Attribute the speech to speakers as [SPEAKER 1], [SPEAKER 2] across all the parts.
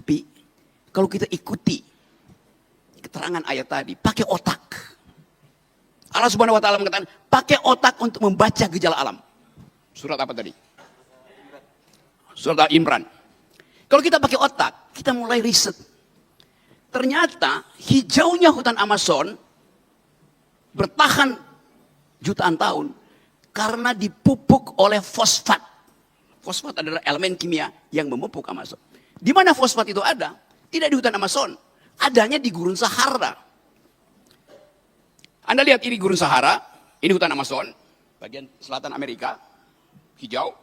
[SPEAKER 1] Tapi kalau kita ikuti keterangan ayat tadi, pakai otak. Allah Subhanahu wa taala mengatakan, pakai otak untuk membaca gejala alam. Surat apa tadi? Surat Al-Imran. Kalau kita pakai otak, kita mulai riset. Ternyata hijaunya hutan Amazon bertahan jutaan tahun karena dipupuk oleh fosfat. Fosfat adalah elemen kimia yang memupuk Amazon. Di mana fosfat itu ada? Tidak di hutan Amazon, adanya di gurun Sahara. Anda lihat ini gurun Sahara, ini hutan Amazon, bagian selatan Amerika, hijau.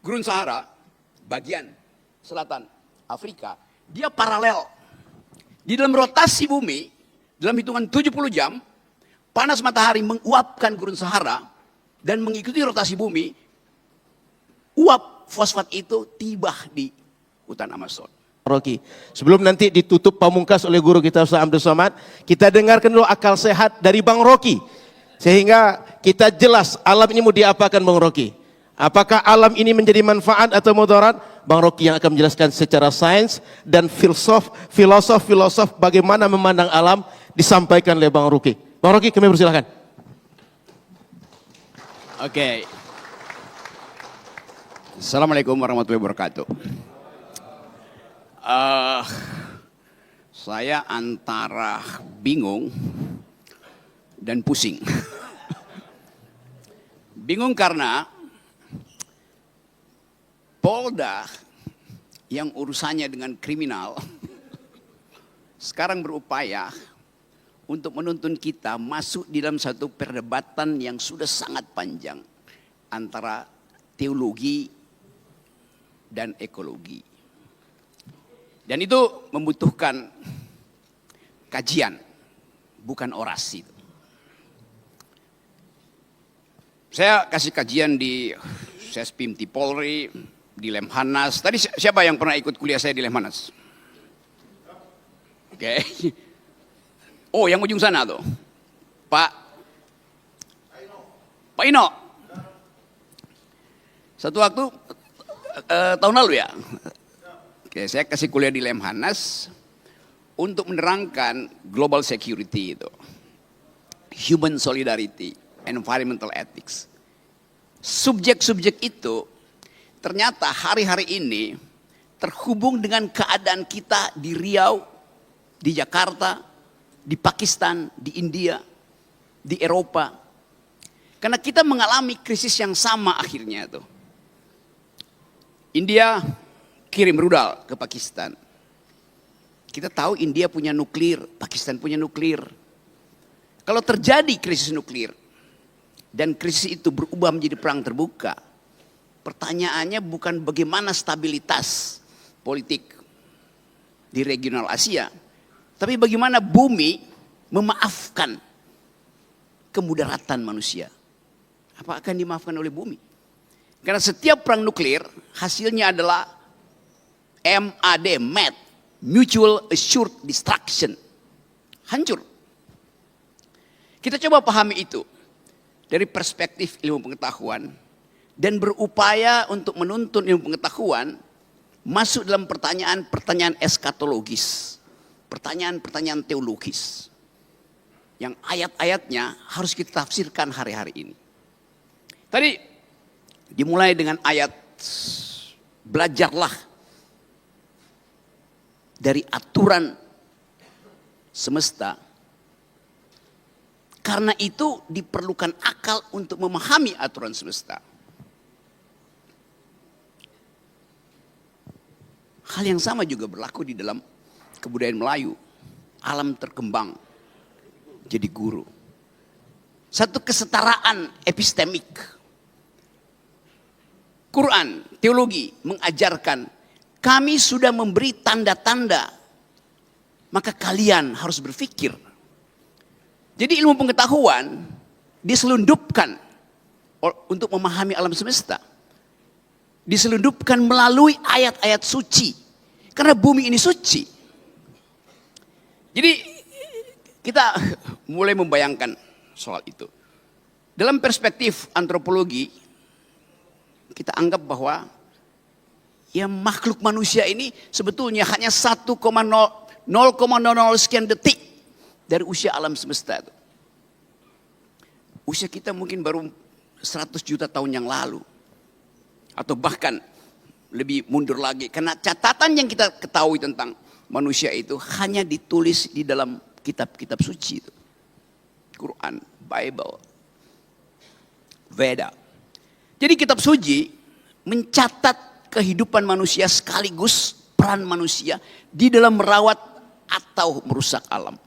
[SPEAKER 1] Gurun Sahara, bagian selatan Afrika, dia paralel. Di dalam rotasi bumi, dalam hitungan 70 jam, panas matahari menguapkan gurun Sahara dan mengikuti rotasi bumi, uap fosfat itu tiba di hutan Amazon.
[SPEAKER 2] Rocky. Sebelum nanti ditutup pamungkas oleh guru kita Ustaz Abdul Somad, kita dengarkan dulu akal sehat dari Bang Rocky. Sehingga kita jelas alam ini mau diapakan Bang Rocky. Apakah alam ini menjadi manfaat atau mudarat? Bang Rocky yang akan menjelaskan secara sains dan filosof bagaimana memandang alam disampaikan oleh Bang Rocky. Bang Rocky, kami persilahkan.
[SPEAKER 1] Oke. Assalamualaikum warahmatullahi wabarakatuh. Saya antara bingung dan pusing. Bingung karena Polda yang urusannya dengan kriminal sekarang berupaya untuk menuntun kita masuk di dalam satu perdebatan yang sudah sangat panjang antara teologi dan ekologi. Dan itu membutuhkan kajian, bukan orasi. Saya kasih kajian di Sespimti Polri, di Lemhanas. Tadi siapa yang pernah ikut kuliah saya di Lemhanas? Oke. Oh, yang ujung sana tuh. Pak Ino. Satu waktu tahun lalu ya. Oke, saya kasih kuliah di Lemhanas untuk menerangkan global security itu. Human solidarity, environmental ethics. Subjek-subjek itu ternyata hari-hari ini terhubung dengan keadaan kita di Riau, di Jakarta, di Pakistan, di India, di Eropa. Karena kita mengalami krisis yang sama akhirnya tuh. India kirim rudal ke Pakistan. Kita tahu India punya nuklir, Pakistan punya nuklir. Kalau terjadi krisis nuklir dan krisis itu berubah menjadi perang terbuka, pertanyaannya bukan bagaimana stabilitas politik di regional Asia, tapi bagaimana bumi memaafkan kemudaratan manusia. Apa akan dimaafkan oleh bumi? Karena setiap perang nuklir hasilnya adalah MAD, Mutual Assured Destruction. Hancur. Kita coba pahami itu dari perspektif ilmu pengetahuan dan berupaya untuk menuntun ilmu pengetahuan masuk dalam pertanyaan-pertanyaan eskatologis, pertanyaan-pertanyaan teologis yang ayat-ayatnya harus kita tafsirkan hari-hari ini. Tadi dimulai dengan ayat belajarlah dari aturan semesta. Karena itu diperlukan akal untuk memahami aturan semesta. Hal yang sama juga berlaku di dalam kebudayaan Melayu. Alam terkembang jadi guru. Satu kesetaraan epistemik. Quran, teologi mengajarkan kami sudah memberi tanda-tanda. Maka kalian harus berpikir. Jadi ilmu pengetahuan diselundupkan untuk memahami alam semesta. Diselundupkan melalui ayat-ayat suci. Karena bumi ini suci. Jadi kita mulai membayangkan soal itu. Dalam perspektif antropologi, kita anggap bahwa ya makhluk manusia ini sebetulnya hanya 0,00 sekian detik dari usia alam semesta itu. Usia kita mungkin baru 100 juta tahun yang lalu. Atau bahkan lebih mundur lagi. Karena catatan yang kita ketahui tentang manusia itu hanya ditulis di dalam kitab-kitab suci itu. Quran, Bible, Veda. Jadi kitab suci mencatat kehidupan manusia sekaligus peran manusia di dalam merawat atau merusak alam.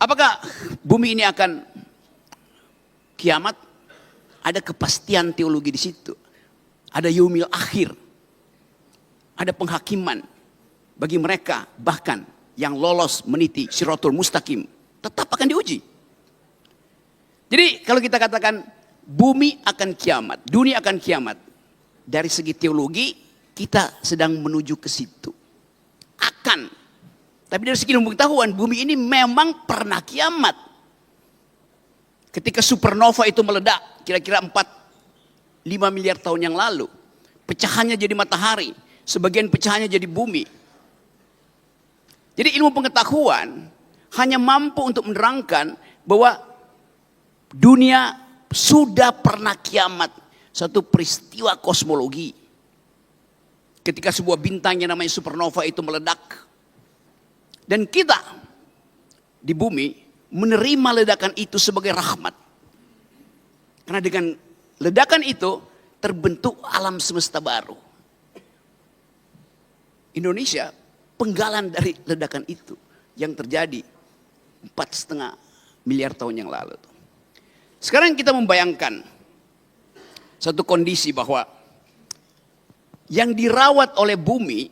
[SPEAKER 1] Apakah bumi ini akan kiamat? Ada kepastian teologi di situ. Ada yaumil akhir. Ada penghakiman bagi mereka bahkan yang lolos meniti Shiratul Mustaqim tetap akan diuji. Jadi kalau kita katakan bumi akan kiamat, dunia akan kiamat, dari segi teologi kita sedang menuju ke situ. Akan. Tapi dari segi ilmu pengetahuan bumi ini memang pernah kiamat. Ketika supernova itu meledak, kira-kira 4-5 miliar tahun yang lalu. Pecahannya jadi matahari, sebagian pecahannya jadi bumi. Jadi ilmu pengetahuan hanya mampu untuk menerangkan bahwa dunia sudah pernah kiamat. Satu peristiwa kosmologi. Ketika sebuah bintang yang namanya supernova itu meledak. Dan kita di bumi menerima ledakan itu sebagai rahmat. Karena dengan ledakan itu terbentuk alam semesta baru. Indonesia penggalan dari ledakan itu yang terjadi 4,5 miliar tahun yang lalu. Sekarang kita membayangkan satu kondisi bahwa yang dirawat oleh bumi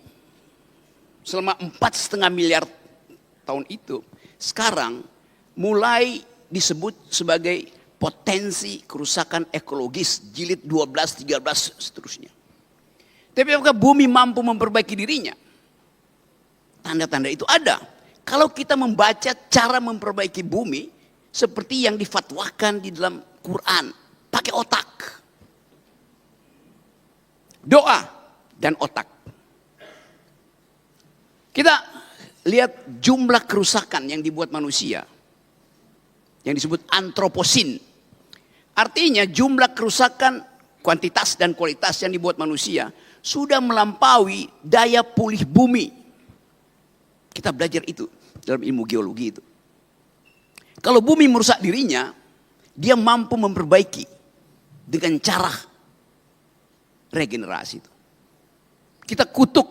[SPEAKER 1] selama 4,5 miliar tahun itu sekarang mulai disebut sebagai potensi kerusakan ekologis jilid 12, 13 seterusnya. Tapi apakah bumi mampu memperbaiki dirinya? Tanda-tanda itu ada. Kalau kita membaca cara memperbaiki bumi seperti yang difatwakan di dalam Quran, pakai otak. Doa dan otak. Kita lihat jumlah kerusakan yang dibuat manusia. Yang disebut antroposin. Artinya jumlah kerusakan kuantitas dan kualitas yang dibuat manusia sudah melampaui daya pulih bumi. Kita belajar itu dalam ilmu geologi itu. Kalau bumi merusak dirinya, dia mampu memperbaiki dengan cara regenerasi itu. Kita kutuk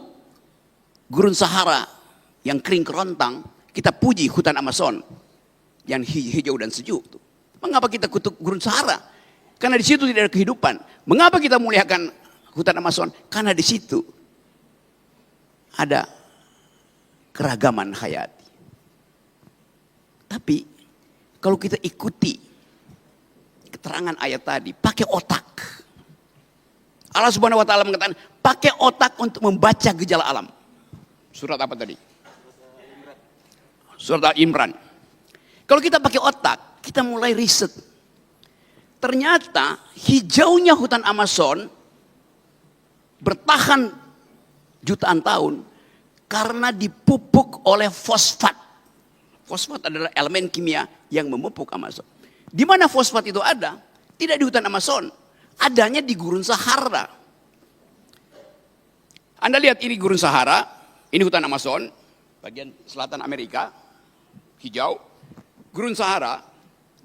[SPEAKER 1] gurun Sahara yang kering kerontang, kita puji hutan Amazon yang hijau dan sejuk. Mengapa kita kutuk gurun Sahara? Karena di situ tidak ada kehidupan. Mengapa kita muliakan hutan Amazon? Karena di situ ada keragaman hayati. Tapi kalau kita ikuti keterangan ayat tadi, pakai otak. Allah Subhanahu wa taala mengatakan, pakai otak untuk membaca gejala alam. Surat apa tadi? Surat Al-Imran. Kalau kita pakai otak, kita mulai riset. Ternyata hijaunya hutan Amazon bertahan jutaan tahun karena dipupuk oleh fosfat. Fosfat adalah elemen kimia yang memupuk Amazon. Di mana fosfat itu ada? Tidak di hutan Amazon. Adanya di gurun Sahara. Anda lihat ini gurun Sahara, ini hutan Amazon, bagian selatan Amerika, hijau. Gurun Sahara,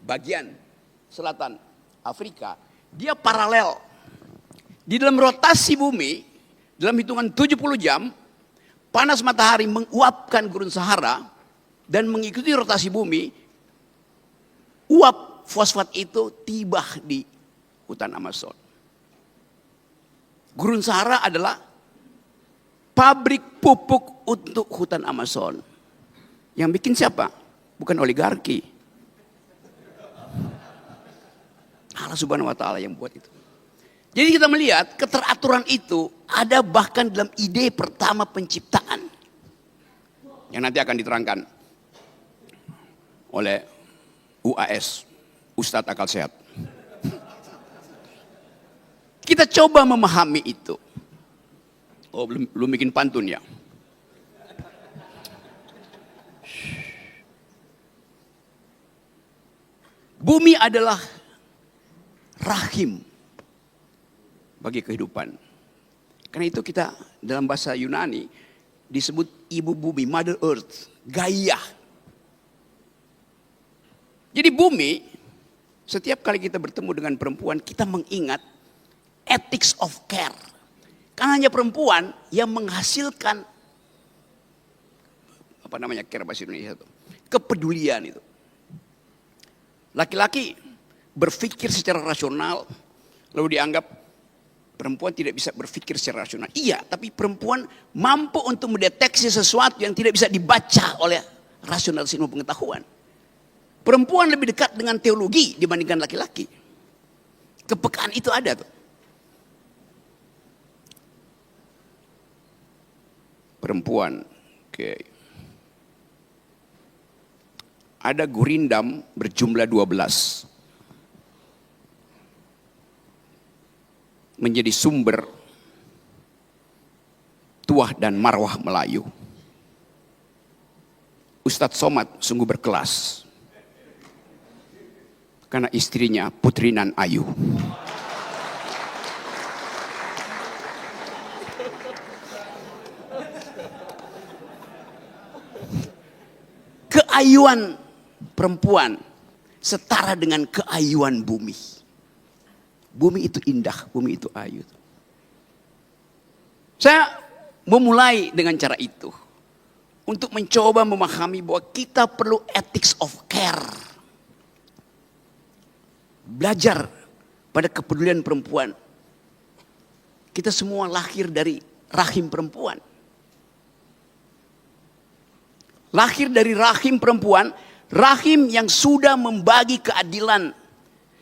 [SPEAKER 1] bagian selatan Afrika, dia paralel. Di dalam rotasi bumi, dalam hitungan 70 jam, panas matahari menguapkan gurun Sahara dan mengikuti rotasi bumi, uap fosfat itu tiba di hutan Amazon. Gurun Sahara adalah pabrik pupuk untuk hutan Amazon. Yang bikin siapa? Bukan oligarki. Allah Subhanahu wa taala yang buat itu. Jadi kita melihat keteraturan itu ada bahkan dalam ide pertama penciptaan. Yang nanti akan diterangkan oleh UAS, Ustadz Akal Sehat. Kita coba memahami itu. Oh, belum bikin pantun ya. Bumi adalah rahim bagi kehidupan. Karena itu kita dalam bahasa Yunani disebut ibu bumi, Mother Earth, Gaia. Jadi bumi, setiap kali kita bertemu dengan perempuan, kita mengingat ethics of care. Karena hanya perempuan yang menghasilkan care bahasa Indonesia itu, kepedulian itu. Laki-laki berpikir secara rasional, lalu dianggap perempuan tidak bisa berpikir secara rasional. Iya, tapi perempuan mampu untuk mendeteksi sesuatu yang tidak bisa dibaca oleh rasionalitas ilmu pengetahuan. Perempuan lebih dekat dengan teologi dibandingkan laki-laki. Kepekaan itu ada tuh. Perempuan, oke. Ada gurindam berjumlah 12. Menjadi sumber tuah dan marwah Melayu. Ustadz Somad sungguh berkelas. Karena istrinya Putri Nan Ayu. Keayuan perempuan setara dengan keayuan bumi. Bumi itu indah, bumi itu ayu. Saya memulai dengan cara itu. Untuk mencoba memahami bahwa kita perlu ethics of care. Belajar pada kepedulian perempuan. Kita semua lahir dari rahim perempuan. Lahir dari rahim perempuan, rahim yang sudah membagi keadilan.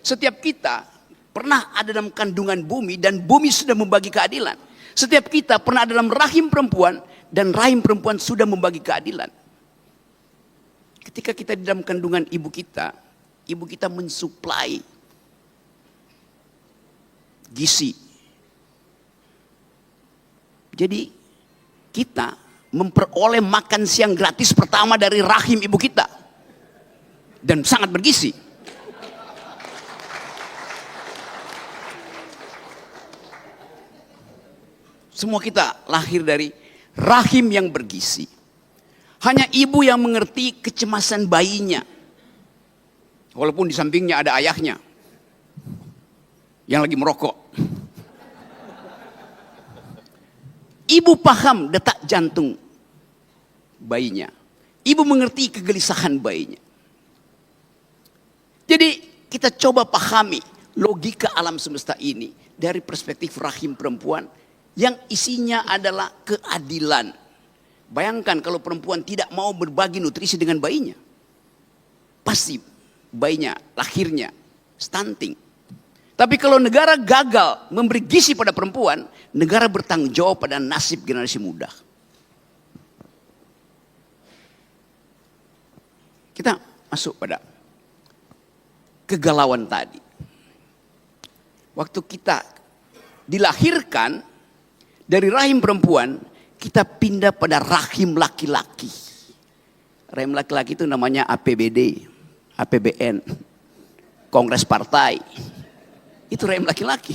[SPEAKER 1] Setiap kita pernah ada dalam kandungan bumi dan bumi sudah membagi keadilan. Setiap kita pernah ada dalam rahim perempuan dan rahim perempuan sudah membagi keadilan. Ketika kita di dalam kandungan ibu kita mensuplai gizi. Jadi kita memperoleh makan siang gratis pertama dari rahim ibu kita. Dan sangat bergizi. Semua kita lahir dari rahim yang bergizi. Hanya ibu yang mengerti kecemasan bayinya. Walaupun di sampingnya ada ayahnya yang lagi merokok. Ibu paham detak jantung bayinya. Ibu mengerti kegelisahan bayinya. Jadi kita coba pahami logika alam semesta ini dari perspektif rahim perempuan yang isinya adalah keadilan. Bayangkan kalau perempuan tidak mau berbagi nutrisi dengan bayinya. Pasti bayinya, lahirnya, stunting. Tapi kalau negara gagal memberi gizi pada perempuan, negara bertanggung jawab pada nasib generasi muda. Kita masuk pada kegalauan tadi. Waktu kita dilahirkan dari rahim perempuan, kita pindah pada rahim laki-laki. Rahim laki-laki itu namanya APBD, APBN, Kongres Partai. Itu rahim laki-laki.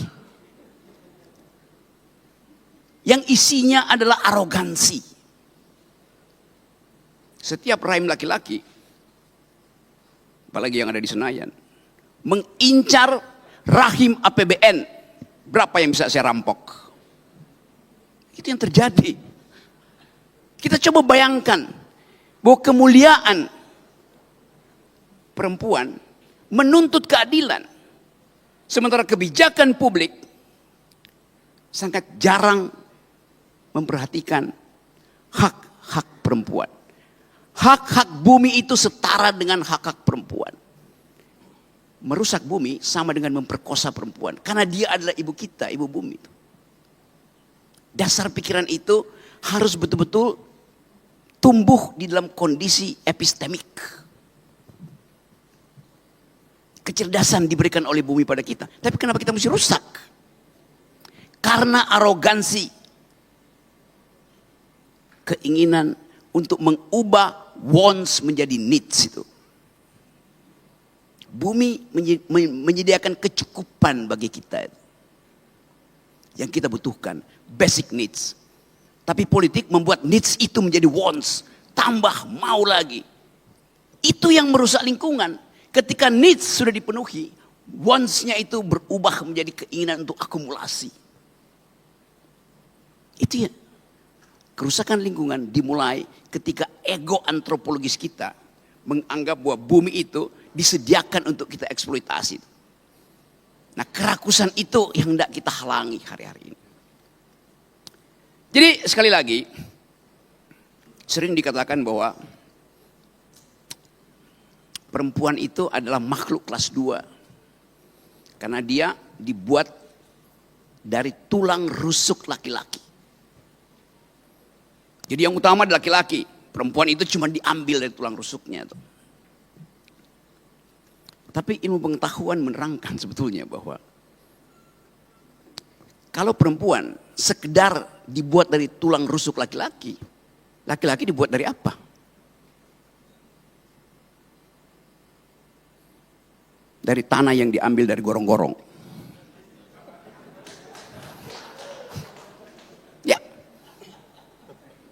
[SPEAKER 1] Yang isinya adalah arogansi. Setiap rahim laki-laki, apalagi yang ada di Senayan, mengincar rahim APBN. Berapa yang bisa saya rampok? Itu yang terjadi. Kita coba bayangkan bahwa kemuliaan perempuan menuntut keadilan. Sementara kebijakan publik sangat jarang memperhatikan hak-hak perempuan. Hak-hak bumi itu setara dengan hak-hak perempuan. Merusak bumi sama dengan memperkosa perempuan. Karena dia adalah ibu kita, ibu bumi. Dasar pikiran itu harus betul-betul tumbuh di dalam kondisi epistemik. Kecerdasan diberikan oleh bumi pada kita. Tapi kenapa kita mesti rusak? Karena arogansi. keinginan untuk mengubah wants menjadi needs itu. Bumi menyediakan kecukupan bagi kita yang kita butuhkan, basic needs. Tapi politik membuat needs itu menjadi wants, tambah mau lagi. Itu yang merusak lingkungan. Ketika needs sudah dipenuhi, wants-nya itu berubah menjadi keinginan untuk akumulasi. Itu ya. Kerusakan lingkungan dimulai ketika ego antropologis kita menganggap bahwa bumi itu disediakan untuk kita eksploitasi. Nah, kerakusan itu yang hendak kita halangi hari-hari ini. Jadi sekali lagi, sering dikatakan bahwa perempuan itu adalah makhluk kelas 2. Karena dia dibuat dari tulang rusuk laki-laki. Jadi yang utama adalah laki-laki. Perempuan itu cuma diambil dari tulang rusuknya. Tapi ilmu pengetahuan menerangkan sebetulnya bahwa kalau perempuan sekedar dibuat dari tulang rusuk laki-laki, laki-laki dibuat dari apa? Dari tanah yang diambil dari gorong-gorong. Ya.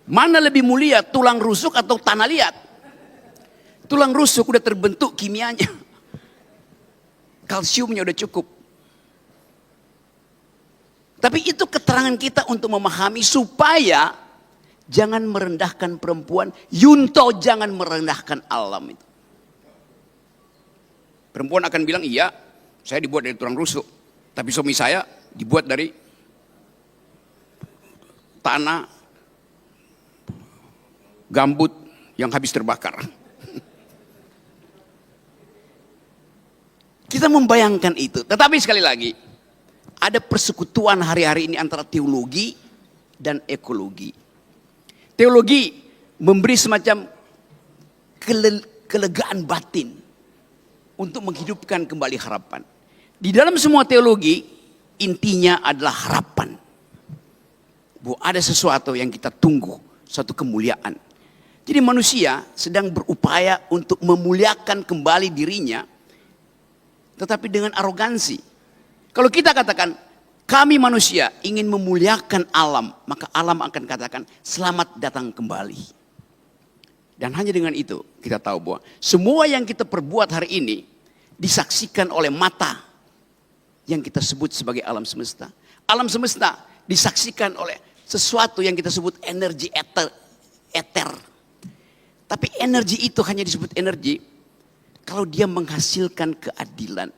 [SPEAKER 1] Mana lebih mulia, tulang rusuk atau tanah liat? Tulang rusuk udah terbentuk kimianya. Kalsiumnya udah cukup. Tapi itu keterangan kita untuk memahami supaya jangan merendahkan perempuan. Yunto jangan merendahkan alam itu. Perempuan akan bilang, iya saya dibuat dari tulang rusuk. Tapi suami saya dibuat dari tanah gambut yang habis terbakar. Kita membayangkan itu. Tetapi sekali lagi, ada persekutuan hari-hari ini antara teologi dan ekologi. Teologi memberi semacam kelegaan batin untuk menghidupkan kembali harapan. Di dalam semua teologi, intinya adalah harapan. Bahwa ada sesuatu yang kita tunggu, suatu kemuliaan. Jadi manusia sedang berupaya untuk memuliakan kembali dirinya, tetapi dengan arogansi. Kalau kita katakan, kami manusia ingin memuliakan alam, maka alam akan katakan, selamat datang kembali. Dan hanya dengan itu, kita tahu bahwa semua yang kita perbuat hari ini, disaksikan oleh mata yang kita sebut sebagai alam semesta. Alam semesta disaksikan oleh sesuatu yang kita sebut energi eter. Tapi energi itu hanya disebut energi kalau dia menghasilkan keadilan.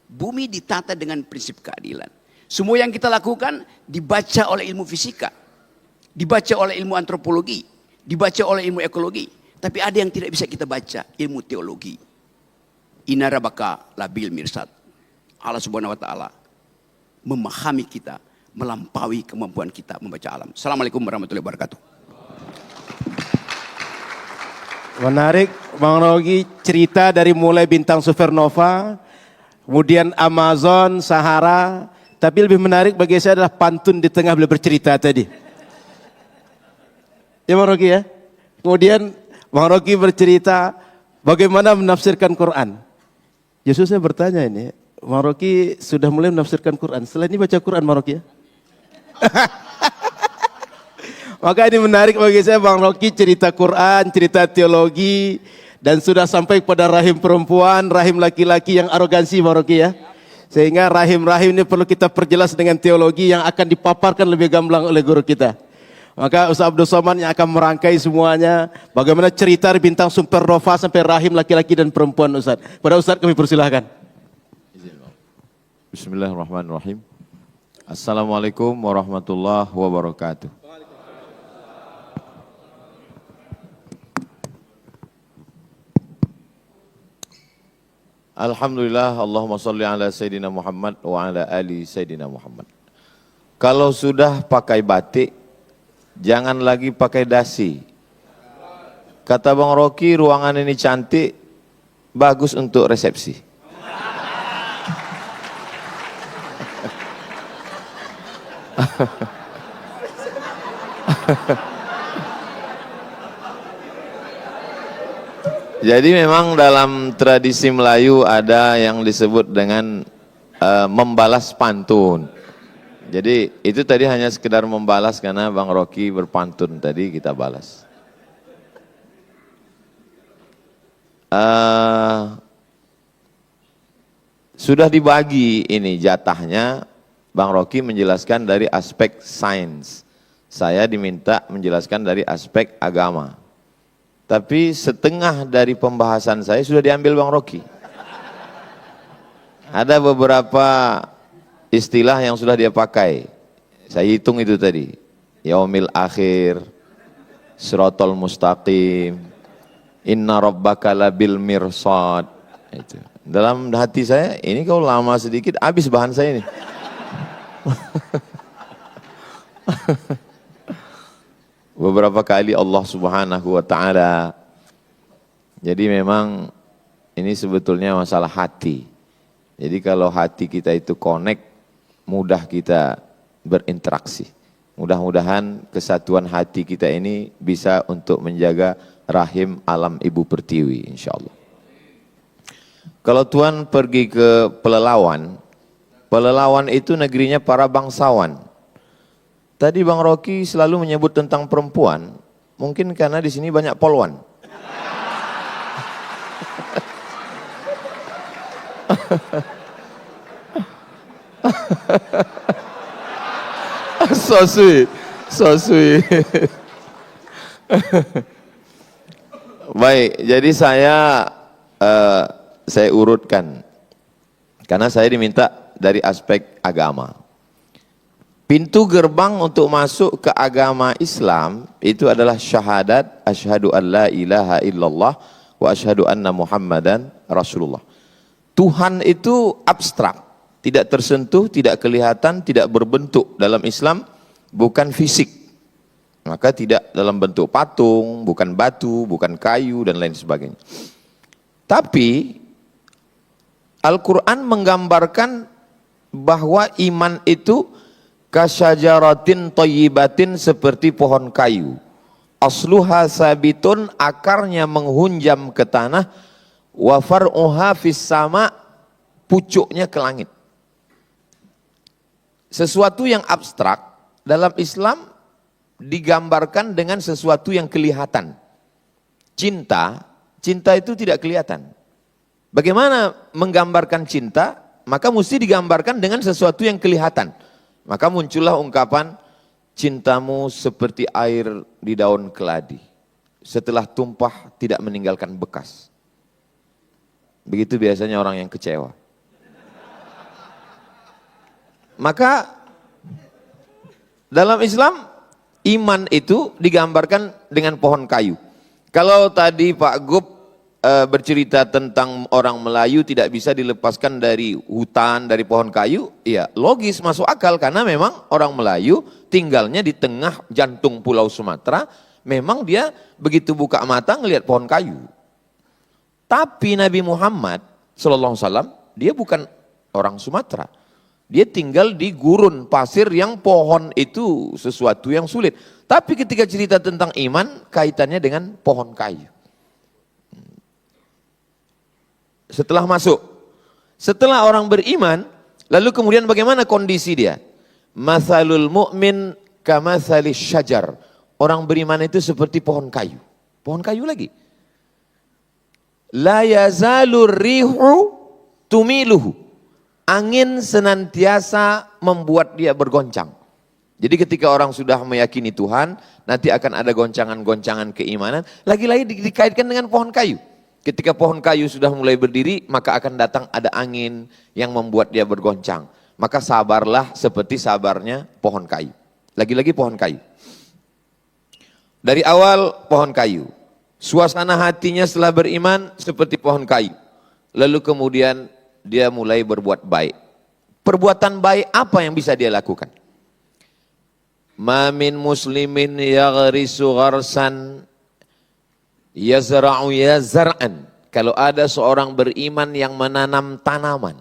[SPEAKER 1] Bumi ditata dengan prinsip keadilan. Semua yang kita lakukan dibaca oleh ilmu fisika, dibaca oleh ilmu antropologi, dibaca oleh ilmu ekologi. Tapi ada yang tidak bisa kita baca, ilmu teologi. Inarabaka labil mirsad. Allah Subhanahu wa taala memahami kita, melampaui kemampuan kita membaca alam. Assalamualaikum warahmatullahi wabarakatuh.
[SPEAKER 2] Menarik, Bang Rogi, cerita dari mulai bintang supernova, kemudian Amazon, Sahara, tapi lebih menarik bagi saya adalah pantun di tengah beliau bercerita tadi. Ya Bang Rogi ya. Kemudian Bang Rogi bercerita bagaimana menafsirkan Quran. Justru saya bertanya ini, Bang Rogi sudah mulai menafsirkan Quran. Setelah ini baca Quran Bang Rogi ya. Maka ini menarik bagi saya Bang Rogi cerita Quran, cerita teologi, dan sudah sampai kepada rahim perempuan, rahim laki-laki yang arogansi Bang Rogi ya. Sehingga rahim-rahim ini perlu kita perjelas dengan teologi yang akan dipaparkan lebih gamblang oleh guru kita. Maka Ustaz Abdul Somad yang akan merangkai semuanya, bagaimana cerita bintang supernova sampai rahim laki-laki dan perempuan Ustaz. Pada Ustaz kami persilahkan.
[SPEAKER 3] Bismillahirrahmanirrahim. Assalamualaikum warahmatullahi wabarakatuh. Alhamdulillah, Allahumma salli ala Sayyidina Muhammad wa ala ali Sayyidina Muhammad. Kalau sudah pakai batik, jangan lagi pakai dasi. Kata Bang Rocky, ruangan ini cantik, bagus untuk resepsi. Jadi memang dalam tradisi Melayu ada yang disebut dengan membalas pantun. Jadi itu tadi hanya sekedar membalas karena Bang Rocky berpantun tadi kita balas. Sudah dibagi ini jatahnya, Bang Rocky menjelaskan dari aspek sains. Saya diminta menjelaskan dari aspek agama. Tapi setengah dari pembahasan saya sudah diambil Bang Rocky. Ada beberapa istilah yang sudah dia pakai. Saya hitung itu tadi. Yaumil akhir, siratal mustaqim, inna rabbaka labil mirsad. Itu. Dalam hati saya, ini kalau lama sedikit habis bahan saya ini. Beberapa kali Allah Subhanahu wa taala. Jadi memang ini sebetulnya masalah hati. Jadi kalau hati kita itu connect, mudah kita berinteraksi. Mudah-mudahan kesatuan hati kita ini bisa untuk menjaga rahim alam ibu pertiwi, insya Allah. Kalau Tuhan pergi ke Pelelawan, Pelelawan itu negerinya para bangsawan. Tadi Bang Rocky selalu menyebut tentang perempuan, mungkin karena di sini banyak polwan. So sweet, so sweet. Baik, jadi saya urutkan karena saya diminta dari aspek agama. Pintu gerbang untuk masuk ke agama Islam itu adalah syahadat asyhadu an la ilaha illallah wa asyhadu anna Muhammadan Rasulullah. Tuhan itu abstrak, tidak tersentuh, tidak kelihatan, tidak berbentuk. Dalam Islam bukan fisik. Maka tidak dalam bentuk patung, bukan batu, bukan kayu dan lain sebagainya. Tapi Al-Quran menggambarkan bahwa iman itu kasyajaratin thayyibatin, seperti pohon kayu. Asluha sabitun, akarnya menghunjam ke tanah, wa far'uha fis sama, pucuknya ke langit. Sesuatu yang abstrak dalam Islam digambarkan dengan sesuatu yang kelihatan. Cinta itu tidak kelihatan. Bagaimana menggambarkan cinta? Maka mesti digambarkan dengan sesuatu yang kelihatan. Maka muncullah ungkapan, cintamu seperti air di daun keladi. Setelah tumpah tidak meninggalkan bekas. Begitu biasanya orang yang kecewa. Maka dalam Islam, iman itu digambarkan dengan pohon kayu. Kalau tadi Pak Gub bercerita tentang orang Melayu tidak bisa dilepaskan dari hutan, dari pohon kayu, ya logis, masuk akal, karena memang orang Melayu tinggalnya di tengah jantung pulau Sumatera, memang dia begitu buka mata ngelihat pohon kayu. Tapi Nabi Muhammad SAW, dia bukan orang Sumatera, dia tinggal di gurun pasir yang pohon itu sesuatu yang sulit. Tapi ketika cerita tentang iman, kaitannya dengan pohon kayu. Setelah orang beriman, lalu kemudian bagaimana kondisi dia? Mathalul mu'min kamathalis syajar. Orang beriman itu seperti pohon kayu. Pohon kayu lagi. La yazalur rihu tumiluhu. Angin senantiasa membuat dia bergoncang. Jadi ketika orang sudah meyakini Tuhan, nanti akan ada goncangan-goncangan keimanan. Lagi-lagi dikaitkan dengan pohon kayu. Ketika pohon kayu sudah mulai berdiri, maka akan datang ada angin yang membuat dia bergoncang. Maka sabarlah seperti sabarnya pohon kayu. Lagi-lagi pohon kayu. Dari awal pohon kayu. Suasana hatinya setelah beriman seperti pohon kayu. Lalu kemudian dia mulai berbuat baik. Perbuatan baik apa yang bisa dia lakukan? Ma min muslimin yaghrisu gharsan yazra'u yazra'an. Kalau ada seorang beriman yang menanam tanaman,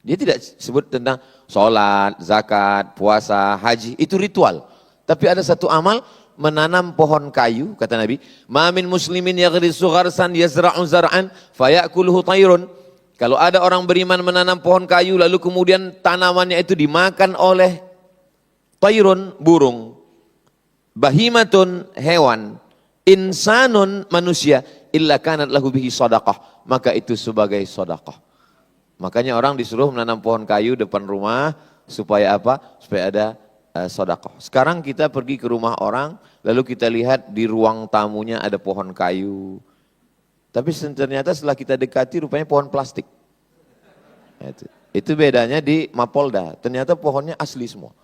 [SPEAKER 3] dia tidak sebut tentang sholat, zakat, puasa, haji, itu ritual. Tapi ada satu amal, menanam pohon kayu, kata Nabi, "Ma min muslimin yaghrisu gharsan yazra'u zar'an fayakuluhu tayrun." Kalau ada orang beriman menanam pohon kayu lalu kemudian tanamannya itu dimakan oleh tayrun, burung, bahimatun, hewan, insanun, manusia, illa kanat lahu bihi sadaqah, maka itu sebagai sedekah. Makanya orang disuruh menanam pohon kayu depan rumah supaya apa? Supaya ada sedekah. Sekarang kita pergi ke rumah orang, lalu kita lihat di ruang tamunya ada pohon kayu. Tapi ternyata setelah kita dekati rupanya pohon plastik. Itu bedanya di Mapolda, ternyata pohonnya asli semua.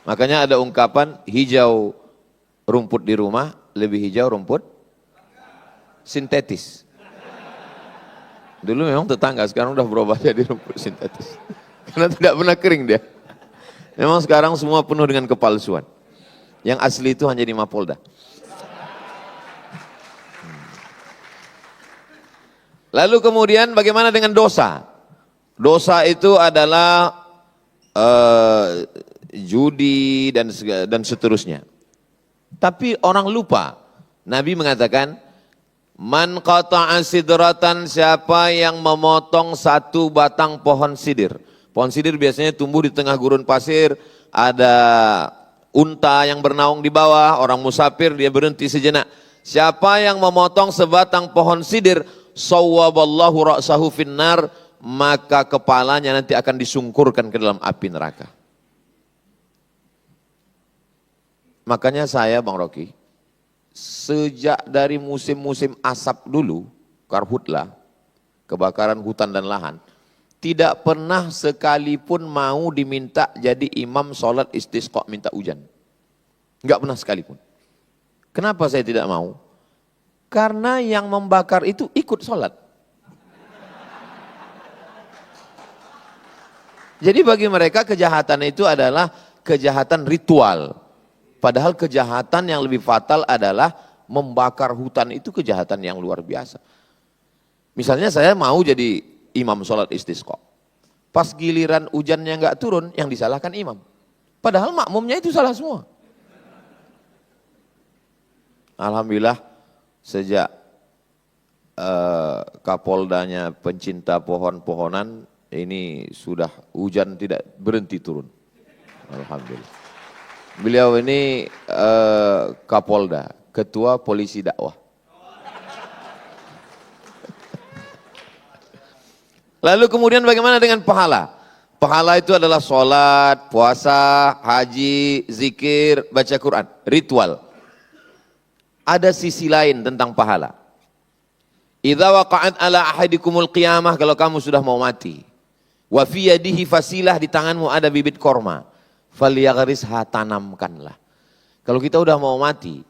[SPEAKER 3] Makanya ada ungkapan hijau rumput di rumah, lebih hijau rumput sintetis. Dulu memang tetangga, sekarang udah berubah jadi rumput sintetis. Karena tidak pernah kering dia. Memang sekarang semua penuh dengan kepalsuan. Yang asli itu hanya di Mapolda. Lalu kemudian bagaimana dengan dosa? Dosa itu adalah judi dan seterusnya. Tapi orang lupa. Nabi mengatakan, "Man qata'a sidratan," siapa yang memotong satu batang pohon sidir. Pohon sidir biasanya tumbuh di tengah gurun pasir, ada unta yang bernaung di bawah, orang musafir dia berhenti sejenak. Siapa yang memotong sebatang pohon sidir, sawwaballahu ra'sahu finnar, maka kepalanya nanti akan disungkurkan ke dalam api neraka. Makanya saya, Bang Rocky, sejak dari musim-musim asap dulu, karhutlah, kebakaran hutan dan lahan, tidak pernah sekalipun mau diminta jadi imam sholat istisqa minta hujan. Enggak pernah sekalipun. Kenapa saya tidak mau? Karena yang membakar itu ikut sholat. Jadi bagi mereka kejahatan itu adalah kejahatan ritual. Padahal kejahatan yang lebih fatal adalah membakar hutan, itu kejahatan yang luar biasa. Misalnya saya mau jadi imam sholat istisqa. Pas giliran hujannya nggak turun, yang disalahkan imam. Padahal makmumnya itu salah semua. Alhamdulillah sejak Kapoldanya pencinta pohon-pohonan, ini sudah hujan tidak berhenti turun. Alhamdulillah. Beliau ini Kapolda, ketua polisi dakwah. Lalu kemudian bagaimana dengan pahala? Pahala itu adalah sholat, puasa, haji, zikir, baca Quran, ritual. Ada sisi lain tentang pahala. Idza waqa'at ala ahadikumul qiyamah, kalau kamu sudah mau mati. Wa fi yadihi fasilah, di tanganmu ada bibit korma. Falyaghrisha, tanamkanlah. Kalau kita udah mau mati,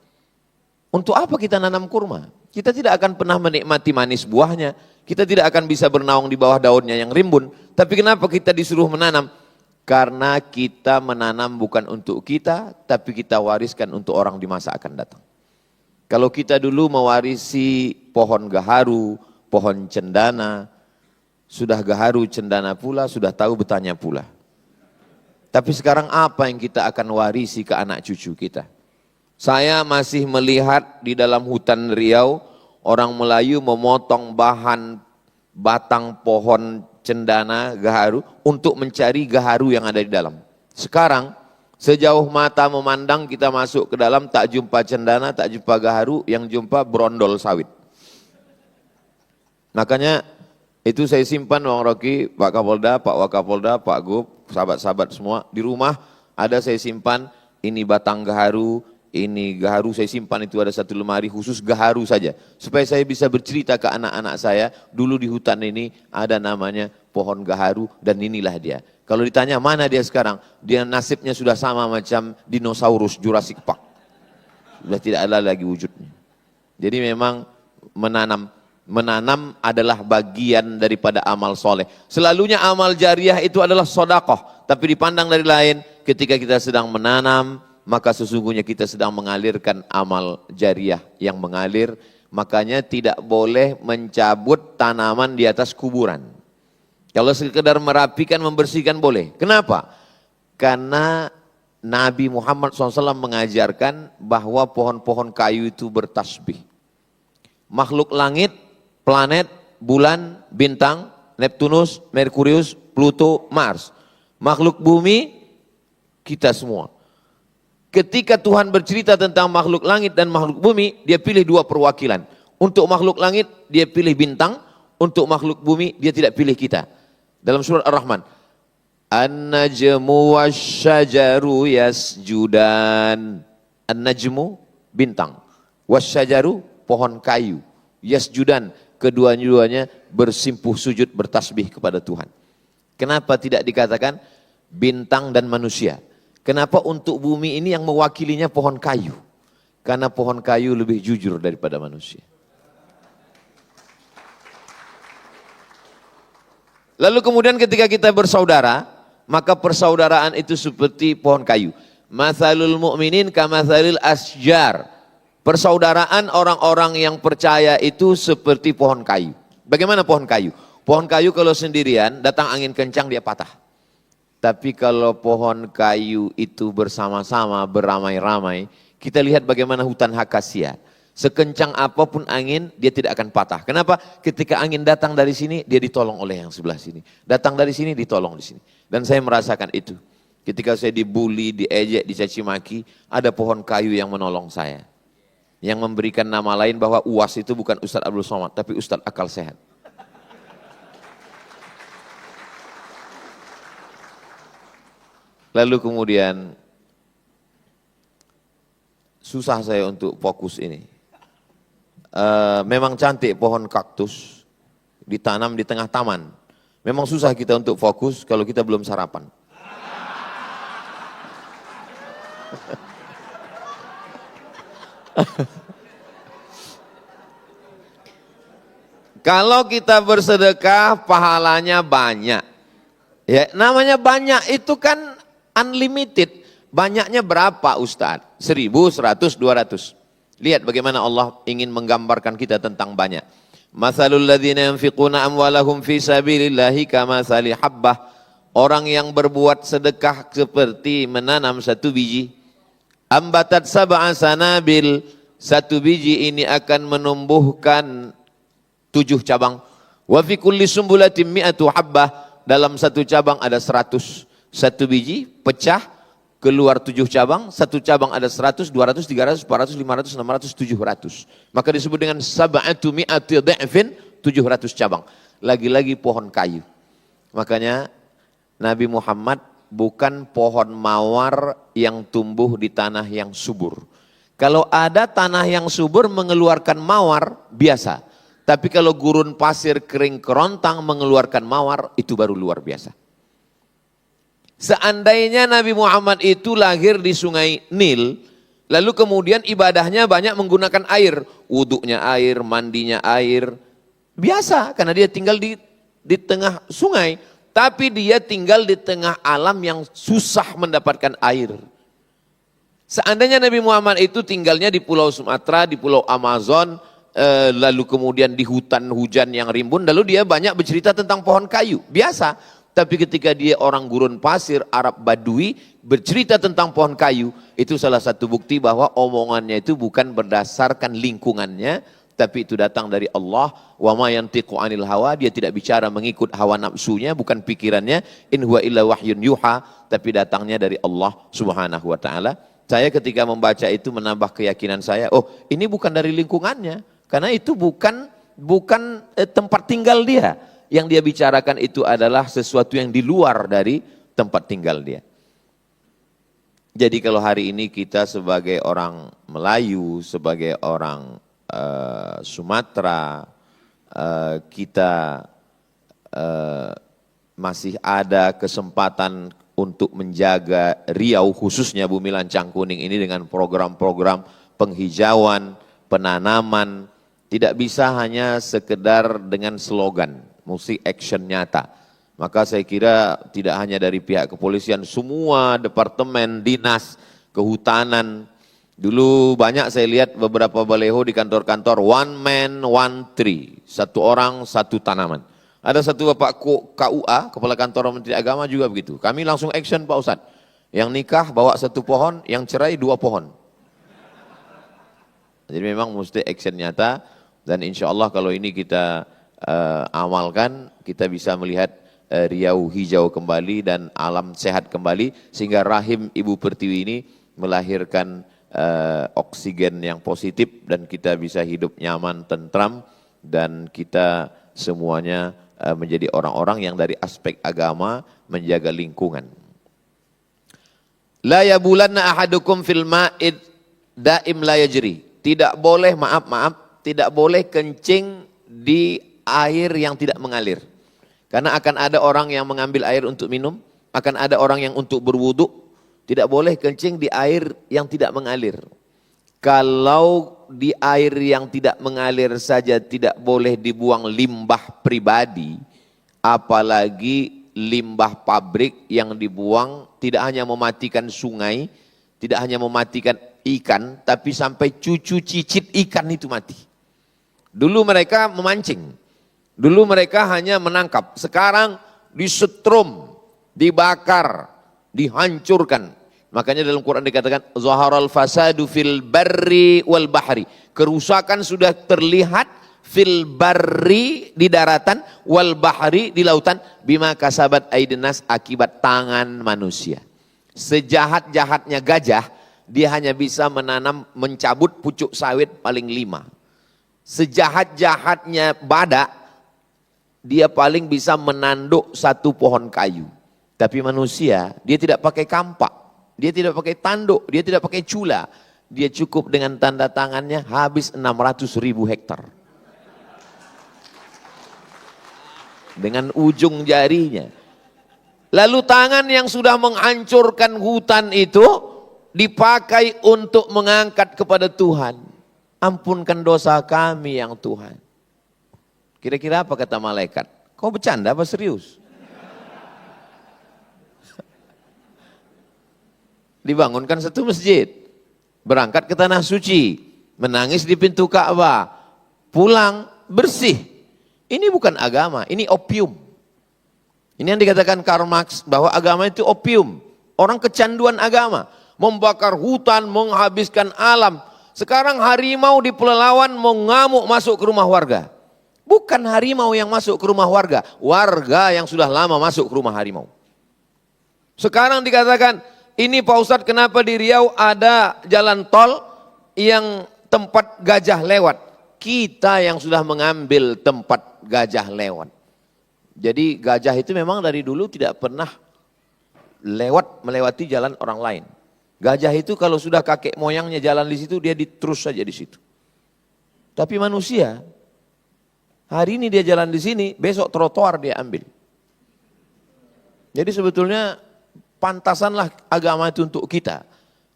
[SPEAKER 3] untuk apa kita nanam kurma? Kita tidak akan pernah menikmati manis buahnya. Kita tidak akan bisa bernaung di bawah daunnya yang rimbun. Tapi kenapa kita disuruh menanam? Karena kita menanam bukan untuk kita, tapi kita wariskan untuk orang di masa akan datang. Kalau kita dulu mewarisi pohon gaharu, pohon cendana, sudah gaharu cendana pula, sudah tahu betahnya pula. Tapi sekarang apa yang kita akan warisi ke anak cucu kita? Saya masih melihat di dalam hutan Riau, orang Melayu memotong bahan batang pohon cendana gaharu untuk mencari gaharu yang ada di dalam. Sekarang sejauh mata memandang kita masuk ke dalam, tak jumpa cendana, tak jumpa gaharu, yang jumpa brondol sawit. Makanya itu saya simpan, Bang Rocky, Pak Kapolda, Pak Wakapolda, Pak Gub, sahabat-sahabat semua. Di rumah ada saya simpan, ini batang gaharu, ini gaharu, saya simpan itu ada satu lemari khusus gaharu saja. Supaya saya bisa bercerita ke anak-anak saya, dulu di hutan ini ada namanya pohon gaharu dan inilah dia. Kalau ditanya mana dia sekarang, dia nasibnya sudah sama macam dinosaurus Jurassic Park. Sudah tidak ada lagi wujudnya. Jadi memang menanam adalah bagian daripada amal soleh. Selalunya amal jariah itu adalah sedekah. Tapi dipandang dari lain, ketika kita sedang menanam, maka sesungguhnya kita sedang mengalirkan amal jariah yang mengalir. Makanya tidak boleh mencabut tanaman di atas kuburan. Kalau sekedar merapikan, membersihkan boleh. Kenapa? Karena Nabi Muhammad SAW mengajarkan bahwa pohon-pohon kayu itu bertasbih. Makhluk langit, planet, bulan, bintang, Neptunus, Merkurius, Pluto, Mars. Makhluk bumi, kita semua. Ketika Tuhan bercerita tentang makhluk langit dan makhluk bumi, dia pilih dua perwakilan. Untuk makhluk langit, dia pilih bintang. Untuk makhluk bumi, dia tidak pilih kita. Dalam surat Ar-Rahman. An-najmu wasyajaru yasjudan. An-najmu, bintang. Wasyajaru, pohon kayu. Yasjudan, kedua-duanya bersimpuh sujud bertasbih kepada Tuhan. Kenapa tidak dikatakan bintang dan manusia? Kenapa untuk bumi ini yang mewakilinya pohon kayu? Karena pohon kayu lebih jujur daripada manusia. Lalu kemudian ketika kita bersaudara, maka persaudaraan itu seperti pohon kayu. Mathalul mu'minin kamathalil asjar. Persaudaraan orang-orang yang percaya itu seperti pohon kayu. Bagaimana pohon kayu? Pohon kayu kalau sendirian, datang angin kencang dia patah. Tapi kalau pohon kayu itu bersama-sama, beramai-ramai, kita lihat bagaimana hutan akasia. Sekencang apapun angin, dia tidak akan patah. Kenapa? Ketika angin datang dari sini, dia ditolong oleh yang sebelah sini. Datang dari sini, ditolong di sini. Dan saya merasakan itu. Ketika saya dibully, diejek, dicaci maki, ada pohon kayu yang menolong saya. Yang memberikan nama lain bahwa UAS itu bukan Ustadz Abdul Somad, tapi Ustadz Akal Sehat. Lalu kemudian, susah saya untuk fokus ini. Memang cantik pohon kaktus ditanam di tengah taman. Memang susah kita untuk fokus kalau kita belum sarapan. Kalau kita bersedekah pahalanya banyak. Ya, namanya banyak itu kan unlimited. Banyaknya berapa Ustadz? 1000, 100, 200. Lihat bagaimana Allah ingin menggambarkan kita tentang banyak. Mathalul ladzina yunfiquna amwalahum fi sabilillahi kamathali habbah. Orang yang berbuat sedekah seperti menanam satu biji. Ambatat sab'a sanabil. Satu biji ini akan menumbuhkan 7 cabang. Wa fi kulli sumbulatin mi'atu habbah. Dalam satu cabang ada 100. Satu biji pecah. Keluar 7 cabang, satu cabang ada 100, 200, 300, 400, 500, 600, 700. Maka disebut dengan sab'atu mi'ati dha'fin, 700 cabang. Lagi-lagi pohon kayu. Makanya Nabi Muhammad bukan pohon mawar yang tumbuh di tanah yang subur. Kalau ada tanah yang subur mengeluarkan mawar, biasa. Tapi kalau gurun pasir kering kerontang mengeluarkan mawar, itu baru luar biasa. Seandainya Nabi Muhammad itu lahir di sungai Nil, lalu kemudian ibadahnya banyak menggunakan air, wuduknya air, mandinya air, biasa karena dia tinggal di tengah sungai, tapi dia tinggal di tengah alam yang susah mendapatkan air. Seandainya Nabi Muhammad itu tinggalnya di Pulau Sumatera, di Pulau Amazon, lalu kemudian di hutan hujan yang rimbun, lalu dia banyak bercerita tentang pohon kayu, biasa. Tapi ketika dia orang gurun pasir, Arab Badui, bercerita tentang pohon kayu, itu salah satu bukti bahwa omongannya itu bukan berdasarkan lingkungannya, tapi itu datang dari Allah. Wa ma yantiqu 'anil hawa, dia tidak bicara mengikut hawa nafsunya, bukan pikirannya. In huwa illa wahyun yuha, tapi datangnya dari Allah Subhanahu wa taala. Saya ketika membaca itu menambah keyakinan saya, oh, ini bukan dari lingkungannya, karena itu bukan tempat tinggal dia. Yang dia bicarakan itu adalah sesuatu yang di luar dari tempat tinggal dia. Jadi kalau hari ini kita sebagai orang Melayu, sebagai orang Sumatera, kita masih ada kesempatan untuk menjaga Riau, khususnya Bumi Lancang Kuning ini dengan program-program penghijauan, penanaman, tidak bisa hanya sekedar dengan slogan. Mesti action nyata. Maka saya kira tidak hanya dari pihak kepolisian, semua departemen, dinas, kehutanan. Dulu banyak saya lihat beberapa baleho di kantor-kantor, one man, one tree. Satu orang, satu tanaman. Ada satu Bapak KUA, Kepala Kantor Menteri Agama juga begitu. Kami langsung action Pak Ustadz. Yang nikah bawa 1 pohon, yang cerai 2 pohon. Jadi memang mesti action nyata, dan insya Allah kalau ini kita amalkan, kita bisa melihat riau hijau kembali dan alam sehat kembali, sehingga rahim Ibu Pertiwi ini melahirkan oksigen yang positif, dan kita bisa hidup nyaman, tentram, dan kita semuanya menjadi orang-orang yang dari aspek agama menjaga lingkungan. La yabulanna ahadukum fil ma'id daim la yajri. Tidak boleh, tidak boleh kencing di air yang tidak mengalir. Karena akan ada orang yang mengambil air untuk minum, akan ada orang yang untuk berwudu. Tidak boleh kencing di air yang tidak mengalir. Kalau di air yang tidak mengalir saja tidak boleh dibuang limbah pribadi, apalagi limbah pabrik yang dibuang tidak hanya mematikan sungai, tidak hanya mematikan ikan, tapi sampai cucu cicit ikan itu mati. Dulu mereka memancing, dulu mereka hanya menangkap, sekarang disetrum, dibakar, dihancurkan. Makanya dalam Quran dikatakan zaharal fasadu fil barri wal bahri. Kerusakan sudah terlihat fil barri di daratan, wal bahri di lautan, bima kasabat aydin nas, akibat tangan manusia. Sejahat-jahatnya gajah, dia hanya bisa menanam, mencabut pucuk sawit paling 5. Sejahat-jahatnya badak, dia paling bisa menanduk 1 pohon kayu. Tapi manusia, dia tidak pakai kampak, dia tidak pakai tanduk, dia tidak pakai cula. Dia cukup dengan tanda tangannya habis 600.000 hektar. Dengan ujung jarinya. Lalu tangan yang sudah menghancurkan hutan itu dipakai untuk mengangkat kepada Tuhan. Ampunkan dosa kami yang Tuhan. Kira-kira apa kata malaikat? Kau bercanda apa serius? Dibangunkan 1 masjid. Berangkat ke tanah suci. Menangis di pintu Ka'bah. Pulang bersih. Ini bukan agama, ini opium. Ini yang dikatakan Karl Marx bahwa agama itu opium. Orang kecanduan agama. Membakar hutan, menghabiskan alam. Sekarang harimau di Pelalawan mengamuk masuk ke rumah warga. Bukan harimau yang masuk ke rumah warga. Warga yang sudah lama masuk ke rumah harimau. Sekarang dikatakan, ini Pak Ustadz kenapa di Riau ada jalan tol yang tempat gajah lewat. Kita yang sudah mengambil tempat gajah lewat. Jadi gajah itu memang dari dulu tidak pernah melewati jalan orang lain. Gajah itu kalau sudah kakek moyangnya jalan di situ, dia terus saja di situ. Tapi manusia, hari ini dia jalan di sini, besok trotoar dia ambil. Jadi sebetulnya pantasanlah agama itu untuk kita.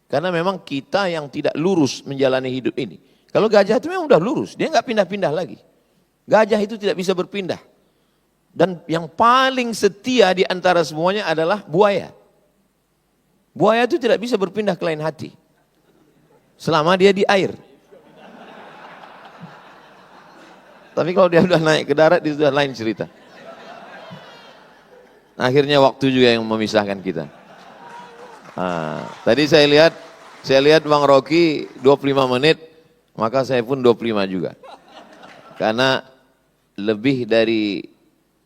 [SPEAKER 3] Karena memang kita yang tidak lurus menjalani hidup ini. Kalau gajah itu memang udah lurus, dia nggak pindah-pindah lagi. Gajah itu tidak bisa berpindah. Dan yang paling setia di antara semuanya adalah buaya. Buaya itu tidak bisa berpindah ke lain hati. Selama dia di air. Tapi kalau dia sudah naik ke darat, itu sudah lain cerita. Akhirnya waktu juga yang memisahkan kita. Tadi saya lihat Bang Rocky 25 menit, maka saya pun 25 juga. Karena lebih dari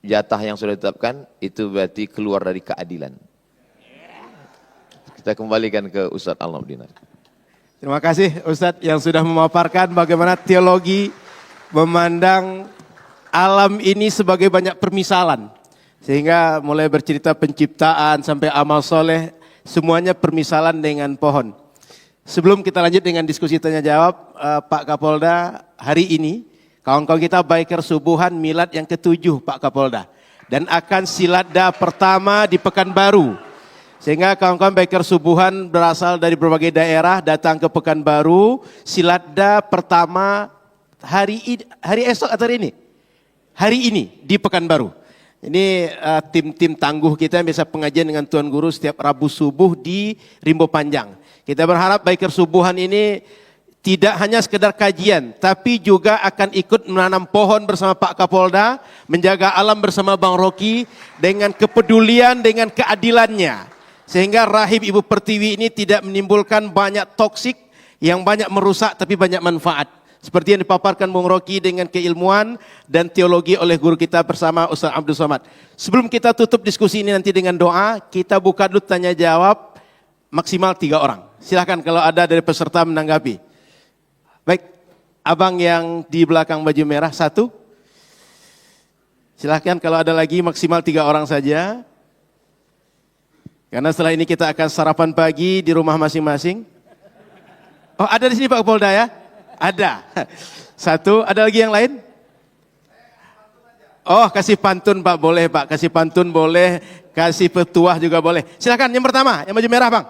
[SPEAKER 3] jatah yang sudah ditetapkan, itu berarti keluar dari keadilan. Kita kembalikan ke Ustadz Al-Nabdina.
[SPEAKER 2] Terima kasih Ustadz yang sudah memaparkan bagaimana teologi memandang alam ini sebagai banyak permisalan. Sehingga mulai bercerita penciptaan sampai amal soleh, semuanya permisalan dengan pohon. Sebelum kita lanjut dengan diskusi tanya jawab, Pak Kapolda, hari ini kawan-kawan kita biker subuhan milad yang ke-7 Pak Kapolda. Dan akan siladda pertama di Pekanbaru. Sehingga kawan-kawan biker subuhan berasal dari berbagai daerah datang ke Pekanbaru, siladda pertama hari esok atau hari ini? Hari ini di Pekanbaru. Ini tim-tim tangguh kita yang biasa pengajian dengan Tuan Guru setiap Rabu subuh di Rimbo Panjang. Kita berharap biker subuhan ini tidak hanya sekedar kajian, tapi juga akan ikut menanam pohon bersama Pak Kapolda, menjaga alam bersama Bang Rocky dengan kepedulian, dengan keadilannya. Sehingga rahim Ibu Pertiwi ini tidak menimbulkan banyak toksik yang banyak merusak tapi banyak manfaat. Seperti yang dipaparkan Bung Rocky dengan keilmuan dan teologi oleh guru kita bersama Ustaz Abdul Somad. Sebelum kita tutup diskusi ini nanti dengan doa, kita buka dulu tanya jawab maksimal 3 orang. Silakan kalau ada dari peserta menanggapi. Baik, abang yang di belakang baju merah 1. Silakan kalau ada lagi maksimal 3 orang saja. Karena setelah ini kita akan sarapan pagi di rumah masing-masing. Oh, ada di sini Pak Kapolda ya? Ada. 1, ada lagi yang lain? Oh, kasih pantun Pak, boleh Pak. Kasih pantun boleh, kasih petuah juga boleh. Silakan yang pertama, yang baju merah Bang.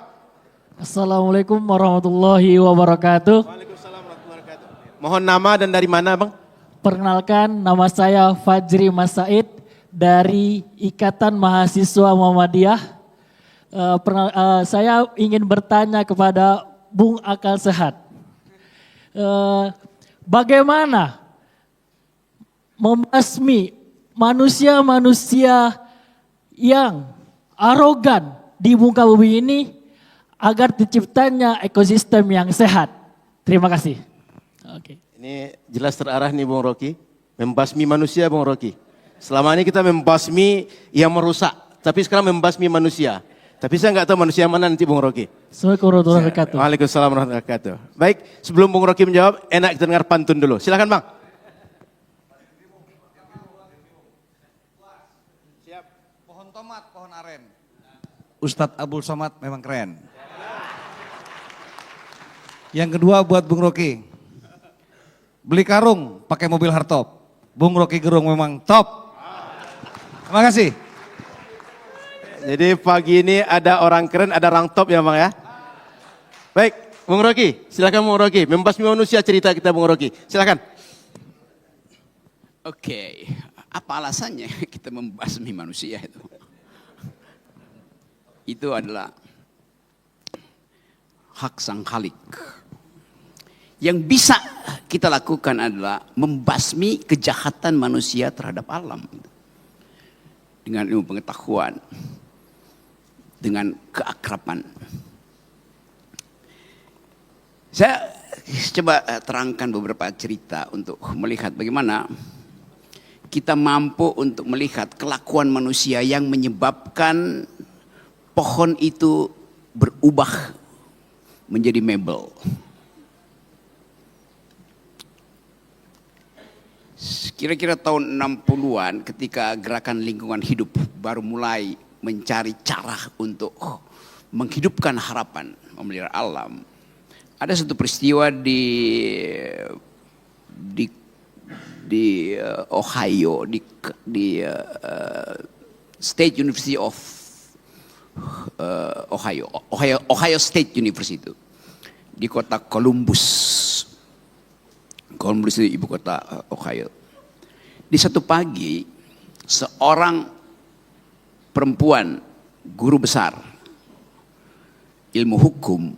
[SPEAKER 4] Assalamualaikum warahmatullahi wabarakatuh.
[SPEAKER 2] Waalaikumsalam warahmatullahi wabarakatuh. Mohon nama dan dari mana Bang?
[SPEAKER 4] Perkenalkan, nama saya Fajri Mas Said dari Ikatan Mahasiswa Muhammadiyah. Saya ingin bertanya kepada Bung Akal Sehat. Bagaimana membasmi manusia-manusia yang arogan di muka bumi ini agar terciptanya ekosistem yang sehat? Terima kasih. Oke.
[SPEAKER 2] Ini jelas terarah nih Bung Rocky. Membasmi manusia Bung Rocky. Selama ini kita membasmi yang merusak. Tapi sekarang membasmi manusia. Tapi saya nggak tahu manusia mana nanti Bung Rocky.
[SPEAKER 4] Assalamualaikum warahmatullahi wabarakatuh.
[SPEAKER 2] Waalaikumsalam warahmatullahi wabarakatuh. Baik, sebelum Bung Rocky menjawab, enak kita dengar pantun dulu. Silakan Bang.
[SPEAKER 5] Siap. Pohon tomat, pohon aren. Ustadz Abdul Somad memang keren. Yang kedua buat Bung Rocky. Beli karung pakai mobil hardtop. Bung Rocky Gerung memang top. Terima kasih.
[SPEAKER 2] Jadi pagi ini ada orang keren, ada orang top ya Bang ya. Baik, Bung Rocky, silakan Bung Rocky. Membasmi manusia cerita kita Bung Rocky. Silakan.
[SPEAKER 1] Oke, apa alasannya kita membasmi manusia itu? Itu adalah hak Sang Khalik. Yang bisa kita lakukan adalah membasmi kejahatan manusia terhadap alam. Dengan ilmu pengetahuan, dengan keakraban. Saya coba terangkan beberapa cerita untuk melihat bagaimana kita mampu untuk melihat kelakuan manusia yang menyebabkan pohon itu berubah menjadi mebel. Kira-kira tahun 60-an ketika gerakan lingkungan hidup baru mulai mencari cara untuk menghidupkan harapan memelihara alam. Ada satu peristiwa di Ohio, di State University of Ohio State University itu, di kota Columbus. Columbus itu ibu kota Ohio. Di satu pagi, seorang perempuan guru besar ilmu hukum